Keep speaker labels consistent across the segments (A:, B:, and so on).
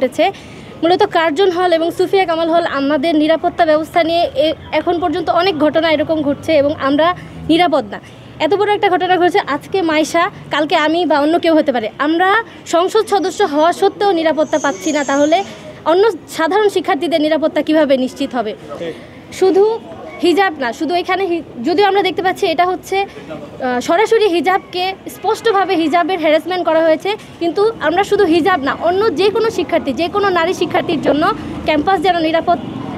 A: ঘটেছে। মূলত কার্জন হল এবং সুফিয়া কামাল হল আমাদের নিরাপত্তা ব্যবস্থা নিয়ে এখন পর্যন্ত অনেক ঘটনা এরকম ঘটছে এবং আমরা নিরাপদ না। এত বড় একটা ঘটনা ঘটেছে, আজকে মাইশা, কালকে আমি বা অন্য কেউ হতে পারে। আমরা সংসদ সদস্য হওয়া সত্ত্বেও নিরাপত্তা পাচ্ছি না, তাহলে অন্য সাধারণ শিক্ষার্থীদের নিরাপত্তা কিভাবে নিশ্চিত হবে? শুধু হিজাব না, শুধু এখানে যদিও আমরা দেখতে পাচ্ছি এটা হচ্ছে সরাসরি হিজাবকে স্পষ্টভাবে হিজাবের হ্যারাসমেন্ট করা হয়েছে, কিন্তু আমরা শুধু হিজাব না, অন্য যে কোনো শিক্ষার্থী, যে কোনো নারী শিক্ষার্থীর জন্য ক্যাম্পাস যেন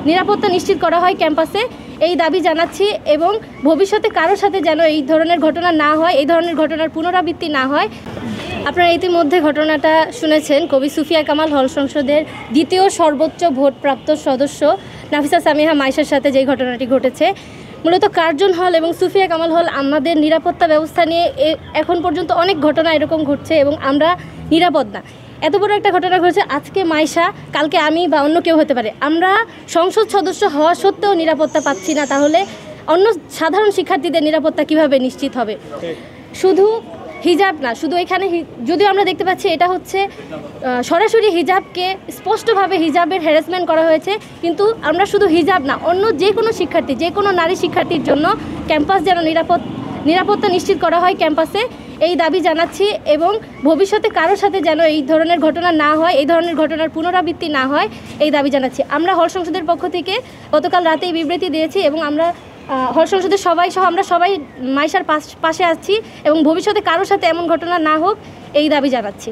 A: নিরাপত্তা নিশ্চিত করা হয় ক্যাম্পাসে, এই দাবি জানাচ্ছি। এবং ভবিষ্যতে কারোর সাথে যেন এই ধরনের ঘটনা না হয়, এই ধরনের ঘটনার পুনরাবৃত্তি না হয়। আপনারা ইতিমধ্যে ঘটনাটা শুনেছেন, কবি সুফিয়া কামাল হল সংসদের দ্বিতীয় সর্বোচ্চ ভোটপ্রাপ্ত সদস্য নাফিসা সামিহা মাইশার সাথে যেই ঘটনাটি ঘটেছে। মূলত কার্জন হল এবং সুফিয়া কামাল হল আমাদের নিরাপত্তা ব্যবস্থা নিয়ে এখন পর্যন্ত অনেক ঘটনা এরকম ঘটছে এবং আমরা নিরাপদ না। এত বড় একটা ঘটনা ঘটেছে, আজকে মাইশা, কালকে আমি বা অন্য কেউ হতে পারে। আমরা সংসদ সদস্য হওয়া সত্ত্বেও নিরাপত্তা পাচ্ছি না, তাহলে অন্য সাধারণ শিক্ষার্থীদের নিরাপত্তা কিভাবে নিশ্চিত হবে? শুধু হিজাব না, শুধু এখানে যদিও আমরা দেখতে পাচ্ছি এটা হচ্ছে সরাসরি হিজাবকে স্পষ্টভাবে হিজাবের হ্যারাসমেন্ট করা হয়েছে, কিন্তু আমরা শুধু হিজাব না, অন্য যে কোনো শিক্ষার্থী, যে কোনো নারী শিক্ষার্থীর জন্য ক্যাম্পাস যেন নিরাপত্তা নিশ্চিত করা হয় ক্যাম্পাসে, এই দাবি জানাচ্ছি। এবং ভবিষ্যতে কারোর সাথে যেন এই ধরনের ঘটনা না হয়, এই ধরনের ঘটনার পুনরাবৃত্তি না হয়, এই দাবি জানাচ্ছি। আমরা হল সংসদের পক্ষ থেকে গতকাল রাতে এই বিবৃতি দিয়েছি এবং আমরা হল সংসদের সবাই সহ আমরা সবাই মাইশার পাশে আছি এবং ভবিষ্যতে কারোর সাথে এমন ঘটনা না হোক, এই দাবি জানাচ্ছি।